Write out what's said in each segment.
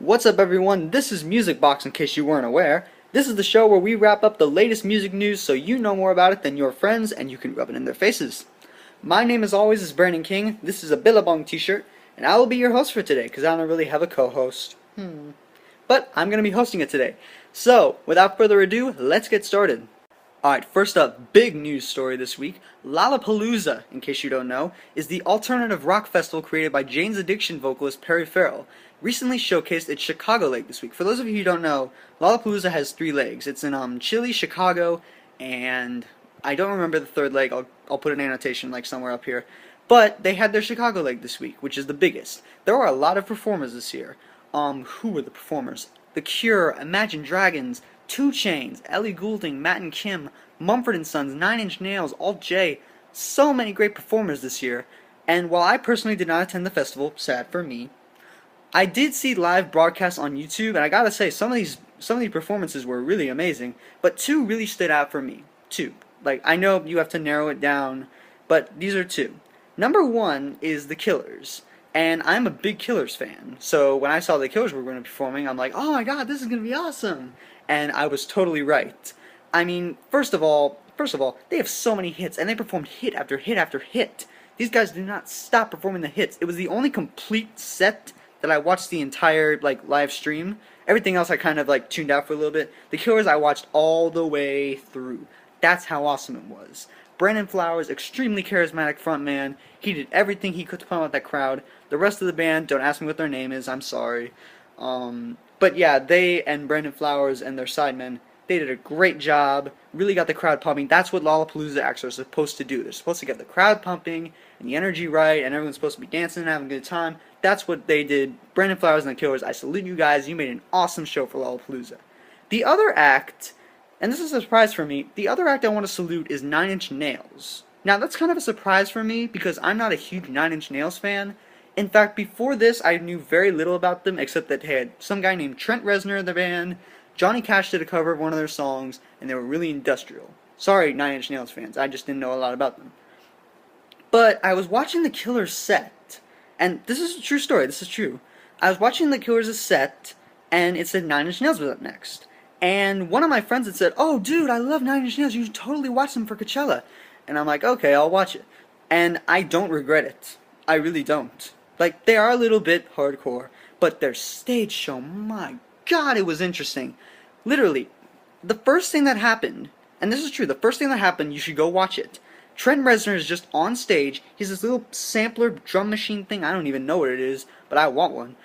What's up everyone, this is MusicBox in case you weren't aware. This is the show where we wrap up the latest music news so you know more about it than your friends and you can rub it in their faces. My name as always is Brandon King, this is a Billabong t-shirt, and I will be your host for today because I don't really have a co-host. But I'm going to be hosting it today. So, without further ado, let's get started. Alright, first up, big news story this week. Lollapalooza, in case you don't know, is the alternative rock festival created by Jane's Addiction vocalist Perry Farrell. Recently showcased its Chicago leg this week. For those of you who don't know, Lollapalooza has 3 legs. It's in Chile, Chicago, and I don't remember the third leg. I'll put an annotation like somewhere up here. But they had their Chicago leg this week, which is the biggest. There are a lot of performers this year. Who were the performers? The Cure, Imagine Dragons, 2 Chainz, Ellie Goulding, Matt and Kim, Mumford and Sons, 9 Inch Nails, Alt J. So many great performers this year. And while I personally did not attend the festival, sad for me, I did see live broadcasts on YouTube, and I gotta say, some of these performances were really amazing, but 2 really stood out for me. 2. Like, I know you have to narrow it down, but these are 2. Number 1 is the Killers, and I'm a big Killers fan, so when I saw the Killers were going to be performing, I'm like, oh my god, this is going to be awesome! And I was totally right. I mean, first of all, they have so many hits, and they performed hit after hit after hit. These guys do not stop performing the hits. It was the only complete set that I watched the entire, live stream. Everything else I kind of, tuned out for a little bit. The Killers I watched all the way through. That's how awesome it was. Brandon Flowers, extremely charismatic frontman. He did everything he could to pump out that crowd. The rest of the band, don't ask me what their name is, I'm sorry. But yeah, they and Brandon Flowers and their sidemen, they did a great job, really got the crowd pumping. That's what Lollapalooza acts are supposed to do. They're supposed to get the crowd pumping and the energy right, and everyone's supposed to be dancing and having a good time. That's what they did. Brandon Flowers and the Killers, I salute you guys. You made an awesome show for Lollapalooza. The other act, and this is a surprise for me, the other act I want to salute is 9 Inch Nails. Now, that's kind of a surprise for me because I'm not a huge 9 Inch Nails fan. In fact, before this, I knew very little about them except that they had some guy named Trent Reznor in the band. Johnny Cash did a cover of one of their songs, and they were really industrial. Sorry, 9 Inch Nails fans, I just didn't know a lot about them. But I was watching the Killers set, and this is a true story, this is true. I was watching the Killers set, and it said 9 Inch Nails was up next. And one of my friends had said, oh dude, I love 9 Inch Nails, you should totally watch them for Coachella. And I'm like, okay, I'll watch it. And I don't regret it. I really don't. Like, they are a little bit hardcore, but their stage show, my god, it was interesting. Literally, the first thing that happened, and this is true, the first thing that happened, you should go watch it. Trent Reznor is just on stage. He's this little sampler drum machine thing. I don't even know what it is, but I want one.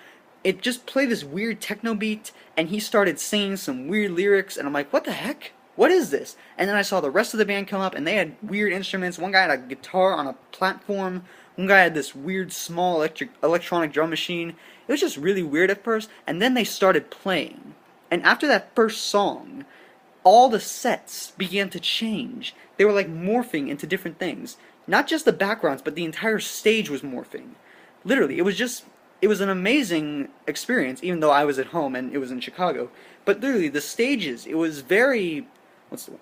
It just played this weird techno beat, and he started singing some weird lyrics, and I'm like, what the heck? What is this? And then I saw the rest of the band come up, and they had weird instruments. One guy had a guitar on a platform. One guy had this weird small electronic drum machine. It was just really weird at first, and then they started playing. And after that first song, all the sets began to change. They were like morphing into different things. Not just the backgrounds, but the entire stage was morphing. Literally, it was an amazing experience, even though I was at home and it was in Chicago. But literally, the stages, it was very,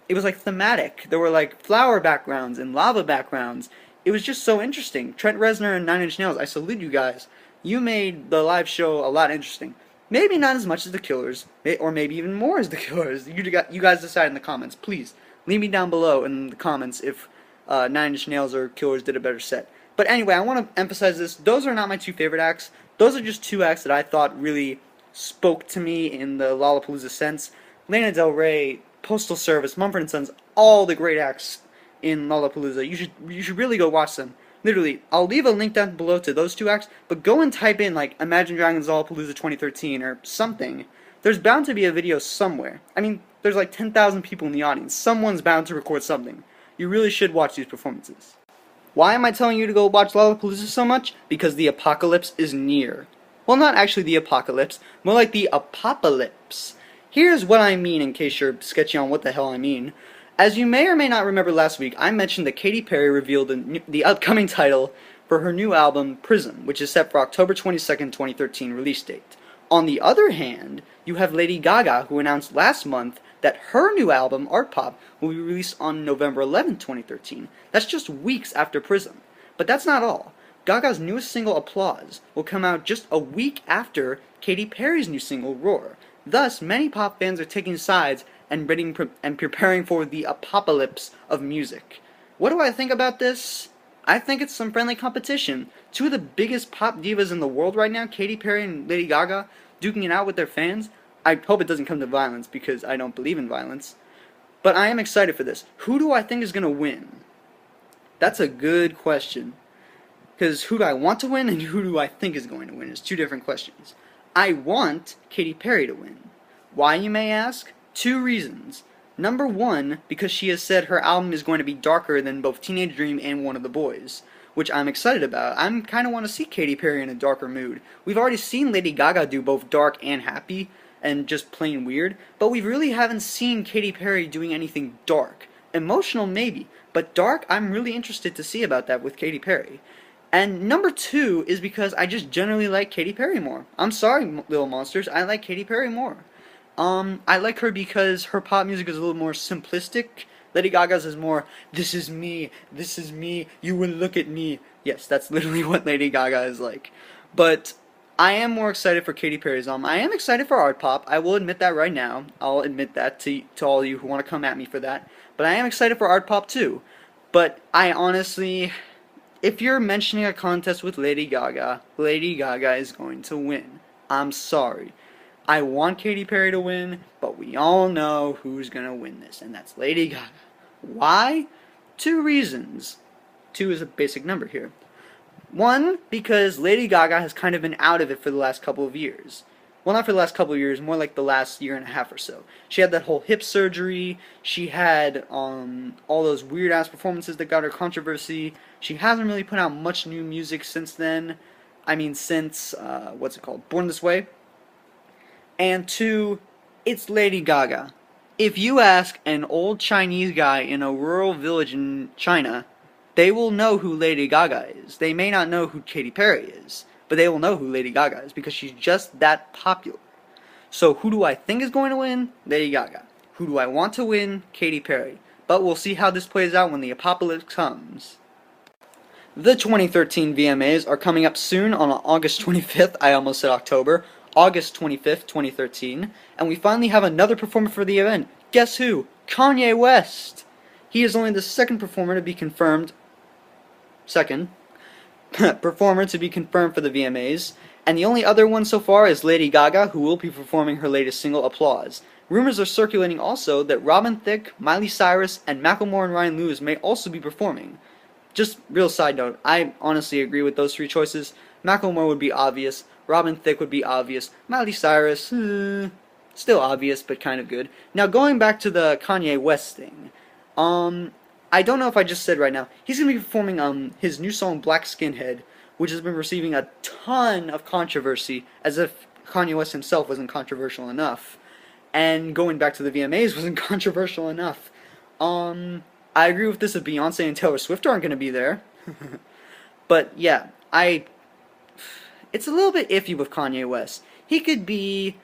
it was like thematic. There were like flower backgrounds and lava backgrounds. It was just so interesting. Trent Reznor and 9 Inch Nails, I salute you guys. You made the live show a lot interesting. Maybe not as much as the Killers, or maybe even more as the Killers. You guys decide in the comments. Please, leave me down below in the comments if 9 Inch Nails or Killers did a better set. But anyway, I want to emphasize this. Those are not my 2 favorite acts. Those are just 2 acts that I thought really spoke to me in the Lollapalooza sense. Lana Del Rey, Postal Service, Mumford and Sons, all the great acts in Lollapalooza. You should really go watch them. Literally, I'll leave a link down below to those 2 acts, but go and type in, like, Imagine Dragons Lollapalooza 2013 or something. There's bound to be a video somewhere. I mean, there's like 10,000 people in the audience. Someone's bound to record something. You really should watch these performances. Why am I telling you to go watch Lollapalooza so much? Because the apocalypse is near. Well, not actually the apocalypse, more like the A-POPalypse. Here's what I mean in case you're sketchy on what the hell I mean. As you may or may not remember last week, I mentioned that Katy Perry revealed the upcoming title for her new album, Prism, which is set for October 22nd, 2013 release date. On the other hand, you have Lady Gaga, who announced last month that her new album, Art Pop, will be released on November 11th, 2013. That's just weeks after Prism. But that's not all. Gaga's newest single, Applause, will come out just a week after Katy Perry's new single, Roar. Thus, many pop fans are taking sides and preparing for the apocalypse of music. What do I think about this? I think it's some friendly competition. Two of the biggest pop divas in the world right now, Katy Perry and Lady Gaga, duking it out with their fans. I hope it doesn't come to violence because I don't believe in violence. But I am excited for this. Who do I think is going to win? That's a good question. Because who do I want to win and who do I think is going to win is two different questions. I want Katy Perry to win. Why, you may ask? Two reasons. Number one, because she has said her album is going to be darker than both Teenage Dream and One of the Boys, which I'm excited about. I kind of want to see Katy Perry in a darker mood. We've already seen Lady Gaga do both dark and happy, and just plain weird, but we really haven't seen Katy Perry doing anything dark. Emotional, maybe, but dark, I'm really interested to see about that with Katy Perry. And number two is because I just generally like Katy Perry more. I'm sorry, little monsters, I like Katy Perry more. I like her because her pop music is a little more simplistic. Lady Gaga's is more, this is me, you will look at me. Yes, that's literally what Lady Gaga is like. But I am more excited for Katy Perry's album. I am excited for art pop. I will admit that right now. I'll admit that to all of you who want to come at me for that. But I am excited for art pop too. But I honestly, if you're mentioning a contest with Lady Gaga is going to win. I'm sorry. I want Katy Perry to win, but we all know who's going to win this, and that's Lady Gaga. Why? Two reasons. Two is a basic number here. One, because Lady Gaga has kind of been out of it for the last couple of years. Well, not for the last couple of years, more like the last year and a half or so. She had that whole hip surgery, she had all those weird-ass performances that got her controversy. She hasn't really put out much new music since then. I mean, since, Born This Way. And two, it's Lady Gaga. If you ask an old Chinese guy in a rural village in China, they will know who Lady Gaga is. They may not know who Katy Perry is, but they will know who Lady Gaga is because she's just that popular. So who do I think is going to win? Lady Gaga. Who do I want to win? Katy Perry. But we'll see how this plays out when the apocalypse comes. The 2013 VMAs are coming up soon on August 25th. I almost said October. August 25th, 2013, and we finally have another performer for the event. Guess who? Kanye West! He is only the second performer to be confirmed for the VMAs, and the only other one so far is Lady Gaga, who will be performing her latest single, Applause. Rumors are circulating also that Robin Thicke, Miley Cyrus, and Macklemore and Ryan Lewis may also be performing. Just real side note, I honestly agree with those three choices. Macklemore would be obvious, Robin Thicke would be obvious, Miley Cyrus, still obvious, but kind of good. Now, going back to the Kanye West thing, I don't know if I just said right now, he's going to be performing his new song, Black Skinhead, which has been receiving a ton of controversy, as if Kanye West himself wasn't controversial enough, and going back to the VMAs wasn't controversial enough. I agree with this if Beyonce and Taylor Swift aren't going to be there, but yeah, it's a little bit iffy with Kanye West. This could be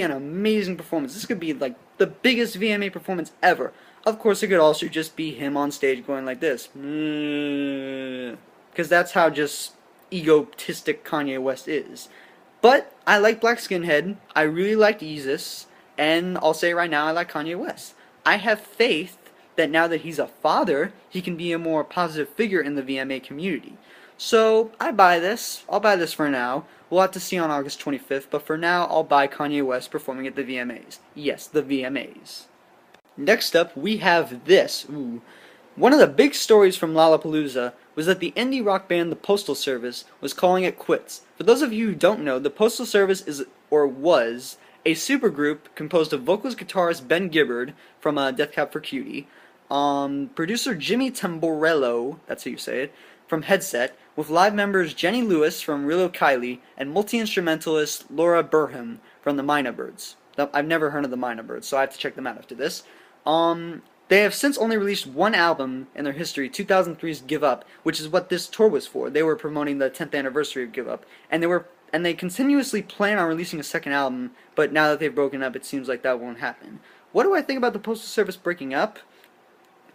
an amazing performance. This could be like the biggest VMA performance ever. Of course, it could also just be him on stage going like this. Because that's how just egotistic Kanye West is. But I like Black Skinhead. I really liked Yeezus. And I'll say right now, I like Kanye West. I have faith that now that he's a father, he can be a more positive figure in the VMA community. So, I buy this. I'll buy this for now. We'll have to see on August 25th, but for now, I'll buy Kanye West performing at the VMAs. Yes, the VMAs. Next up, we have this. Ooh. One of the big stories from Lollapalooza was that the indie rock band The Postal Service was calling it quits. For those of you who don't know, The Postal Service was a supergroup composed of vocalist guitarist Ben Gibbard from Death Cab for Cutie, producer Jimmy Tamborello, that's how you say it, from Headset, with live members Jenny Lewis from Rilo Kiley and multi-instrumentalist Laura Burham from the Mina Birds. I've never heard of the Mina Birds, so I have to check them out after this. They have since only released one album in their history, 2003's Give Up, which is what this tour was for. They were promoting the 10th anniversary of Give Up, and they continuously plan on releasing a second album, but now that they've broken up, it seems like that won't happen. What do I think about the Postal Service breaking up?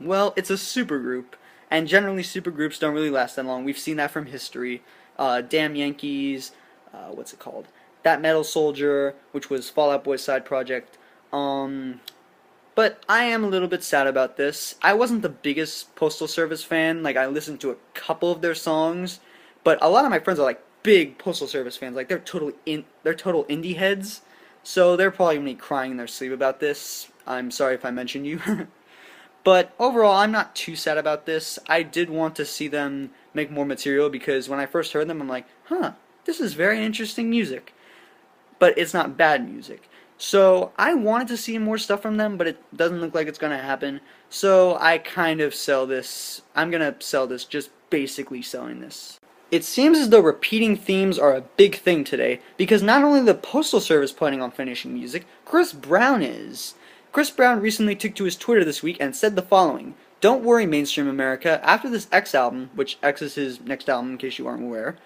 Well, it's a supergroup, And generally, supergroups don't really last that long. We've seen that from history. Damn Yankees, what's it called? That Metal Soldier, which was Fall Out Boy's side project. But I am a little bit sad about this. I wasn't the biggest Postal Service fan. Like, I listened to a couple of their songs, but a lot of my friends are like big Postal Service fans. Like, they're total indie heads. So they're probably gonna be crying in their sleep about this. I'm sorry if I mentioned you. But overall, I'm not too sad about this. I did want to see them make more material because when I first heard them, I'm like, huh, this is very interesting music. But it's not bad music. So I wanted to see more stuff from them, but it doesn't look like it's going to happen. So I kind of sell this. I'm going to sell this, just basically selling this. It seems as though repeating themes are a big thing today, because not only the Postal Service planning on finishing music, Chris Brown is. Chris Brown recently took to his Twitter this week and said the following: "Don't worry, mainstream America, after this X album," which X is his next album in case you aren't aware,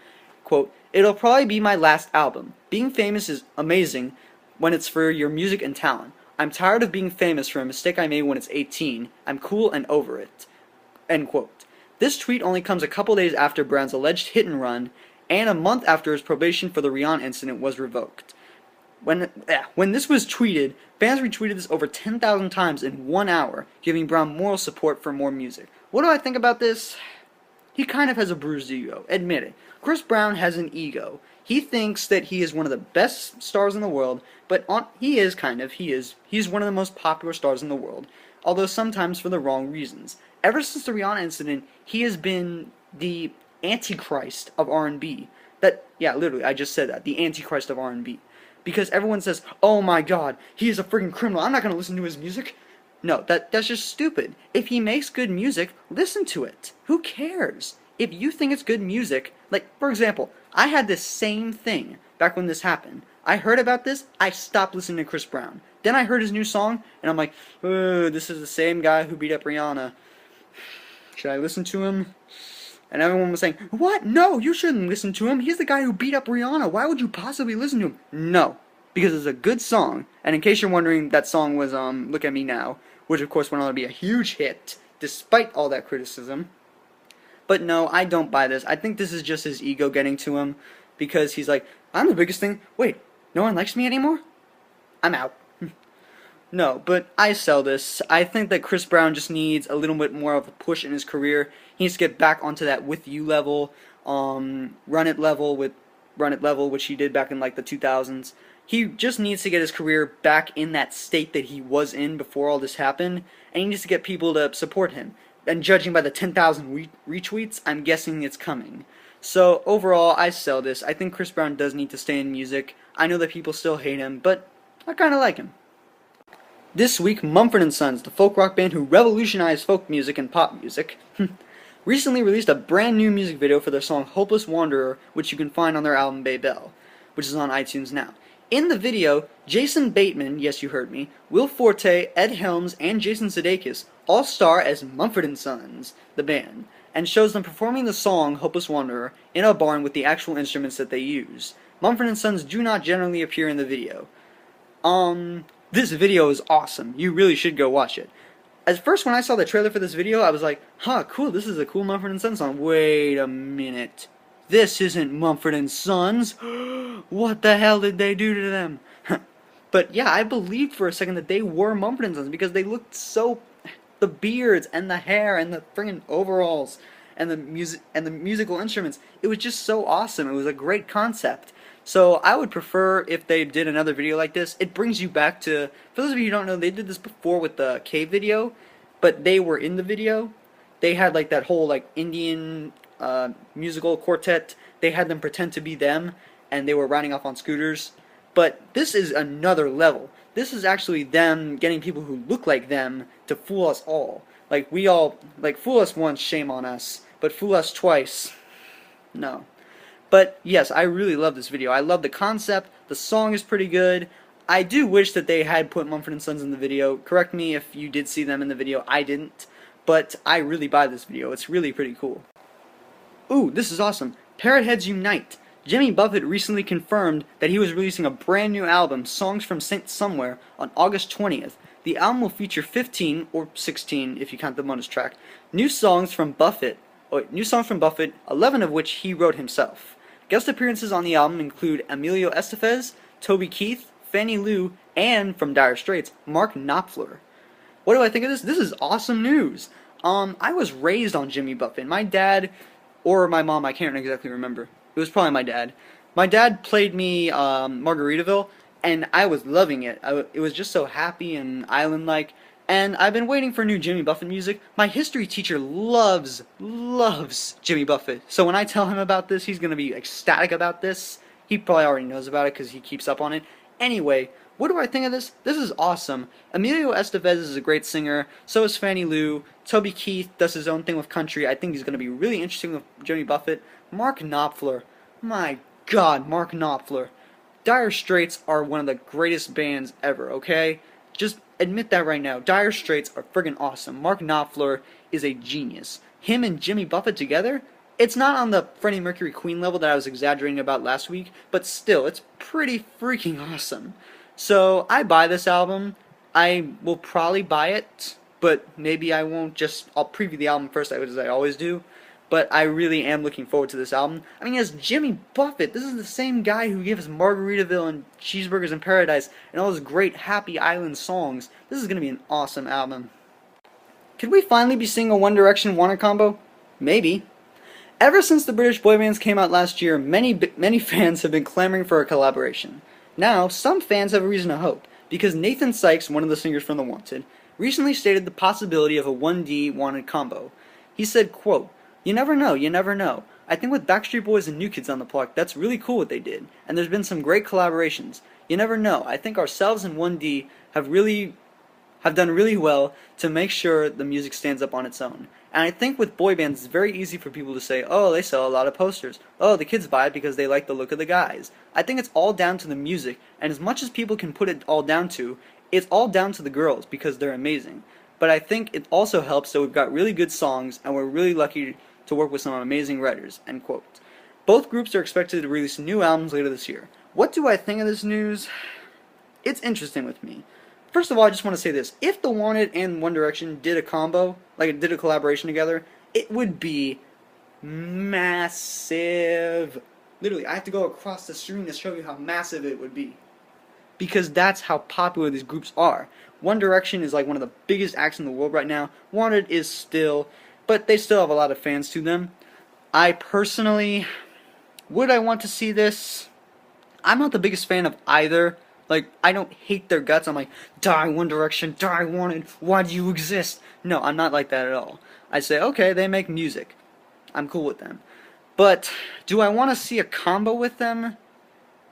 quote, "it'll probably be my last album. Being famous is amazing when it's for your music and talent. I'm tired of being famous for a mistake I made when it's 18. I'm cool and over it." End quote. This tweet only comes a couple days after Brown's alleged hit and run, and a month after his probation for the Rihanna incident was revoked. When this was tweeted, fans retweeted this over 10,000 times in 1 hour, giving Brown moral support for more music. What do I think about this? He kind of has a bruised ego, admit it. Chris Brown has an ego. He thinks that he is one of the best stars in the world, but he's one of the most popular stars in the world, although sometimes for the wrong reasons. Ever since the Rihanna incident, he has been the Antichrist of R&B. Literally, I just said that, the Antichrist of R&B. Because everyone says, oh my god, he is a freaking criminal, I'm not going to listen to his music. No, that's just stupid. If he makes good music, listen to it. Who cares? If you think it's good music, like, for example, I had this same thing back when this happened. I heard about this, I stopped listening to Chris Brown. Then I heard his new song, and I'm like, oh, this is the same guy who beat up Rihanna. Should I listen to him? And everyone was saying, what? No, you shouldn't listen to him. He's the guy who beat up Rihanna. Why would you possibly listen to him? No, because it's a good song. And in case you're wondering, that song was Look at Me Now, which of course went on to be a huge hit, despite all that criticism. But no, I don't buy this. I think this is just his ego getting to him, because he's like, I'm the biggest thing. Wait, no one likes me anymore? I'm out. No, but I sell this. I think that Chris Brown just needs a little bit more of a push in his career. He needs to get back onto that With You level, Run It level, which he did back in like the 2000s. He just needs to get his career back in that state that he was in before all this happened, and he needs to get people to support him. And judging by the 10,000 retweets, I'm guessing it's coming. So overall, I sell this. I think Chris Brown does need to stay in music. I know that people still hate him, but I kind of like him. This week, Mumford and Sons, the folk rock band who revolutionized folk music and pop music, recently released a brand new music video for their song Hopeless Wanderer, which you can find on their album Bay Bell, which is on iTunes now. In the video, Jason Bateman, yes you heard me, Will Forte, Ed Helms, and Jason Sudeikis all star as Mumford and Sons, the band, and shows them performing the song Hopeless Wanderer in a barn with the actual instruments that they use. Mumford and Sons do not generally appear in the video. This video is awesome. You really should go watch it. At first, when I saw the trailer for this video, I was like, huh, cool, this is a cool Mumford & Sons song. Wait a minute. This isn't Mumford & Sons. What the hell did they do to them? But yeah, I believed for a second that they were Mumford & Sons because they looked so... The beards and the hair and the friggin' overalls and the musical instruments. It was just so awesome. It was a great concept. So I would prefer if they did another video like this. It brings you back to, for those of you who don't know, they did this before with the cave video, but they were in the video. They had like that whole like Indian musical quartet. They had them pretend to be them, and they were riding off on scooters. But this is another level. This is actually them getting people who look like them to fool us all. Like we all, like fool us once, shame on us, but fool us twice, no. But yes, I really love this video. I love the concept. The song is pretty good. I do wish that they had put Mumford & Sons in the video. Correct me if you did see them in the video. I didn't. But I really buy this video. It's really pretty cool. Ooh, this is awesome. Parrot Heads Unite. Jimmy Buffett recently confirmed that he was releasing a brand new album, Songs from Saint Somewhere, on August 20th. The album will feature 15, or 16 if you count the bonus track, new songs from Buffett, 11 of which he wrote himself. Guest appearances on the album include Emilio Estevez, Toby Keith, Fannie Lou, and, from Dire Straits, Mark Knopfler. What do I think of this? This is awesome news. I was raised on Jimmy Buffett. My dad, or my mom, I can't exactly remember. It was probably my dad. My dad played me Margaritaville, and I was loving it. It was just so happy and island-like. And I've been waiting for new Jimmy Buffett music. My history teacher loves Jimmy Buffett. So when I tell him about this, he's going to be ecstatic about this. He probably already knows about it because he keeps up on it. Anyway, what do I think of this? This is awesome. Emilio Estevez is a great singer. So is Fannie Lou. Toby Keith does his own thing with country. I think he's going to be really interesting with Jimmy Buffett. Mark Knopfler. My God, Mark Knopfler. Dire Straits are one of the greatest bands ever, okay? Just admit that right now. Dire Straits are friggin' awesome. Mark Knopfler is a genius. Him and Jimmy Buffett together, it's not on the Freddie Mercury Queen level that I was exaggerating about last week, but still, it's pretty freaking awesome. So, I buy this album. I will probably buy it, but maybe I won't. I'll preview the album first, as I always do. But I really am looking forward to this album. I mean, as Jimmy Buffett, this is the same guy who gave us Margaritaville and Cheeseburgers in Paradise and all those great Happy Island songs. This is going to be an awesome album. Could we finally be seeing a One Direction Wanted combo? Maybe. Ever since the British boy bands came out last year, many fans have been clamoring for a collaboration. Now, some fans have a reason to hope, because Nathan Sykes, one of the singers from The Wanted, recently stated the possibility of a 1D Wanted combo. He said, quote, "You never know, you never know. I think with Backstreet Boys and New Kids on the Block, that's really cool what they did. And there's been some great collaborations. You never know. I think ourselves and 1D have done really well to make sure the music stands up on its own. And I think with boy bands, it's very easy for people to say, oh, they sell a lot of posters. Oh, the kids buy it because they like the look of the guys. I think it's all down to the music, and as much as people can put it all down to, it's all down to the girls because they're amazing. But I think it also helps that we've got really good songs, and we're really lucky to work with some amazing writers." End quote. Both groups are expected to release new albums later this year. What do I think of this news? It's interesting with me. First of all, I just want to say this. If The Wanted and One Direction did a combo, did a collaboration together, it would be massive. Literally, I have to go across the screen to show you how massive it would be. Because that's how popular these groups are. One Direction is like one of the biggest acts in the world right now. Wanted is still, but they still have a lot of fans to them. I personally, would I want to see this? I'm not the biggest fan of either. I don't hate their guts. I'm like, die One Direction, die Wanted, why do you exist? No, I'm not like that at all. I say, okay, they make music. I'm cool with them. But, do I want to see a combo with them?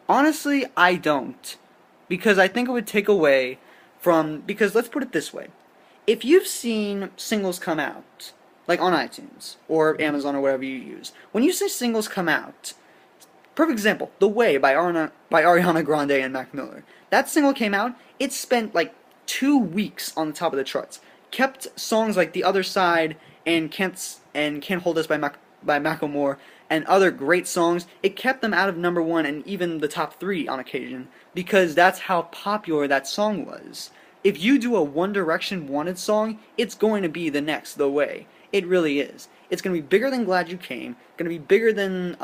Honestly, I don't. Because I think it would take away from, because let's put it this way. If you've seen singles come out, like on iTunes, or Amazon, or whatever you use, when you see singles come out, perfect example, The Way by Ariana Grande and Mac Miller. That single came out, it spent 2 weeks on the top of the charts. Kept songs like The Other Side and Can't Hold Us by Macklemore and other great songs. It kept them out of #1 and even the top 3 on occasion because that's how popular that song was. If you do a One Direction Wanted song, it's going to be the next The Way. It really is. It's going to be bigger than Glad You Came. Going to be bigger than,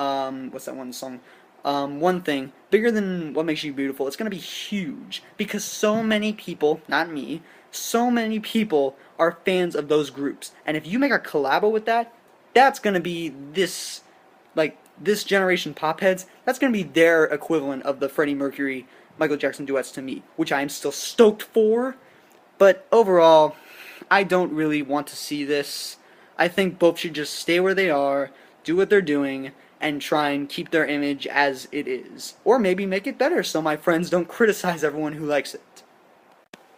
what's that one song? One Thing. Bigger than What Makes You Beautiful. It's going to be huge. Because so many people, not me, so many people are fans of those groups. And if you make a collabo with that, that's going to be this generation pop heads, that's going to be their equivalent of the Freddie Mercury, Michael Jackson duets to me. Which I am still stoked for. But overall, I don't really want to see this. I think both should just stay where they are, do what they're doing, and try and keep their image as it is. Or maybe make it better so my friends don't criticize everyone who likes it.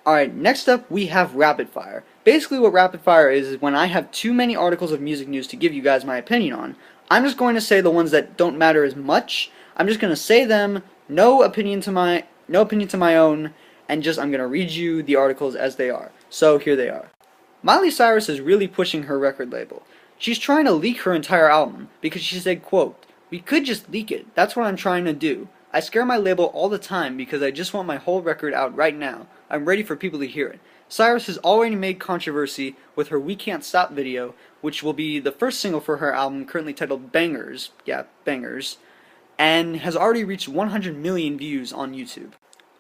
Alright, next up we have Rapid Fire. Basically what Rapid Fire is when I have too many articles of music news to give you guys my opinion on. I'm just going to say the ones that don't matter as much. I'm just going to say them, no opinion to my own, and I'm going to read you the articles as they are. So here they are. Miley Cyrus is really pushing her record label. She's trying to leak her entire album because she said, quote, "We could just leak it. That's what I'm trying to do. I scare my label all the time because I just want my whole record out right now. I'm ready for people to hear it. Cyrus has already made controversy with her We Can't Stop video, which will be the first single for her album currently titled Bangers, yeah, Bangers, and has already reached 100 million views on YouTube.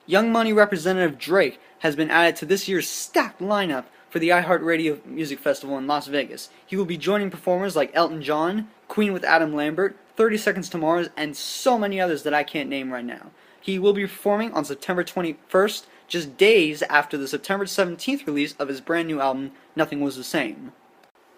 Young Money representative Drake has been added to this year's stacked lineup for the iHeartRadio Music Festival in Las Vegas. He will be joining performers like Elton John, Queen with Adam Lambert, 30 Seconds to Mars, and so many others that I can't name right now. He will be performing on September 21st, just days after the September 17th release of his brand new album, Nothing Was the Same.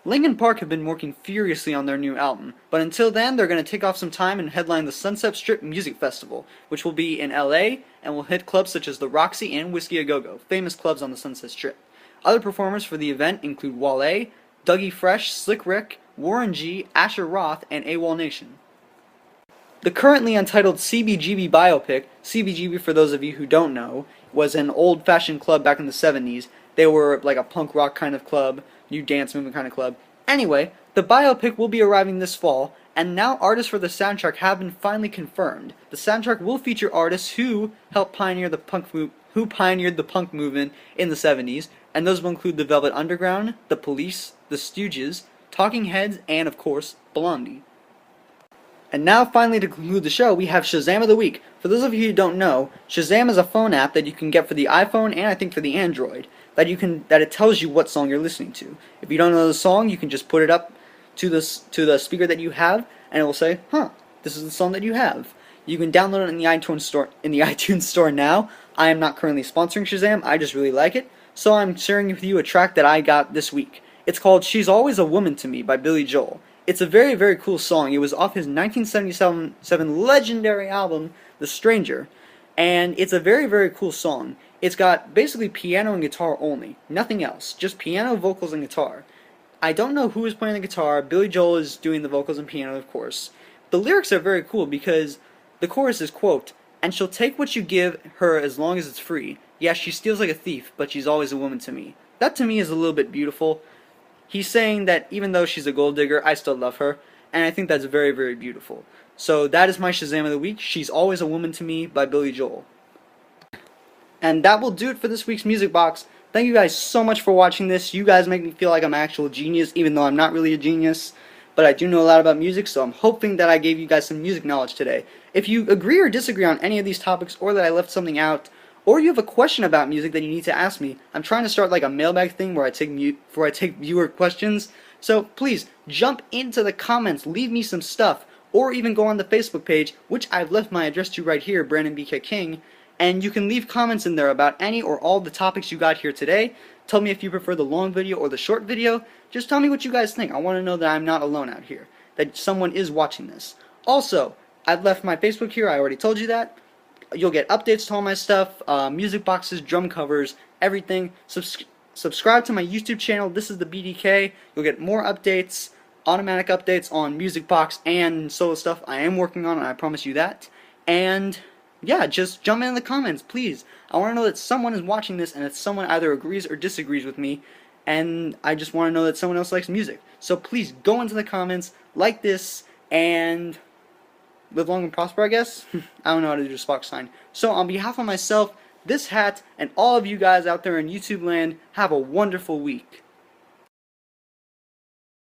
Linkin Park have been working furiously on their new album, but until then they're going to take off some time and headline the Sunset Strip Music Festival, which will be in LA and will hit clubs such as the Roxy and Whiskey A Go Go, famous clubs on the Sunset Strip. Other performers for the event include Wale, Dougie Fresh, Slick Rick, Warren G, Asher Roth, and AWOL Nation. The currently untitled CBGB biopic, CBGB for those of you who don't know, was an old-fashioned club back in the 70s. They were like a punk rock kind of club, new dance movement kind of club. Anyway, the biopic will be arriving this fall, and now artists for the soundtrack have been finally confirmed. The soundtrack will feature artists who helped pioneer the punk movement in the 70s, and those will include the Velvet Underground, the Police, the Stooges, Talking Heads, and of course, Blondie. And now finally to conclude the show, we have Shazam of the Week. For those of you who don't know, Shazam is a phone app that you can get for the iPhone and I think for the Android, that it tells you what song you're listening to. If you don't know the song, you can just put it up to the speaker that you have, and it will say, "Huh, this is the song that you have." You can download it in the iTunes store now. I am not currently sponsoring Shazam. I just really like it, so I'm sharing with you a track that I got this week. It's called "She's Always a Woman to Me" by Billy Joel. It's a very, very cool song. It was off his 1977 legendary album, The Stranger, and it's a very, very cool song. It's got basically piano and guitar only, nothing else, just piano, vocals, and guitar. I don't know who is playing the guitar. Billy Joel is doing the vocals and piano, of course. The lyrics are very cool because the chorus is, quote, "And she'll take what you give her as long as it's free. Yeah, she steals like a thief, but she's always a woman to me." That to me is a little bit beautiful. He's saying that even though she's a gold digger, I still love her, and I think that's very, very beautiful. So that is my Shazam of the Week, "She's Always a Woman to Me" by Billy Joel. And that will do it for this week's Music Box. Thank you guys so much for watching this. You guys make me feel like I'm an actual genius, even though I'm not really a genius. But I do know a lot about music, so I'm hoping that I gave you guys some music knowledge today. If you agree or disagree on any of these topics, or that I left something out, or you have a question about music that you need to ask me, I'm trying to start like a mailbag thing where I take viewer questions. So please jump into the comments, leave me some stuff, or even go on the Facebook page, which I've left my address to right here, Brandon BK King, and you can leave comments in there about any or all the topics you got here today. Tell me if you prefer the long video or the short video. Just tell me what you guys think. I want to know that I'm not alone out here, that someone is watching this. Also, I've left my Facebook here. I already told you that. You'll get updates to all my stuff, music boxes, drum covers, everything. Subscribe to my YouTube channel, This Is The BDK. You'll get more updates, automatic updates on Music Box and solo stuff I am working on, and I promise you that. And yeah, just jump in the comments, please. I want to know that someone is watching this and that someone either agrees or disagrees with me, and I just want to know that someone else likes music. So please go into the comments, like this, and live long and prosper, I guess? I don't know how to do the Spock sign. So on behalf of myself, this hat, and all of you guys out there in YouTube land, have a wonderful week.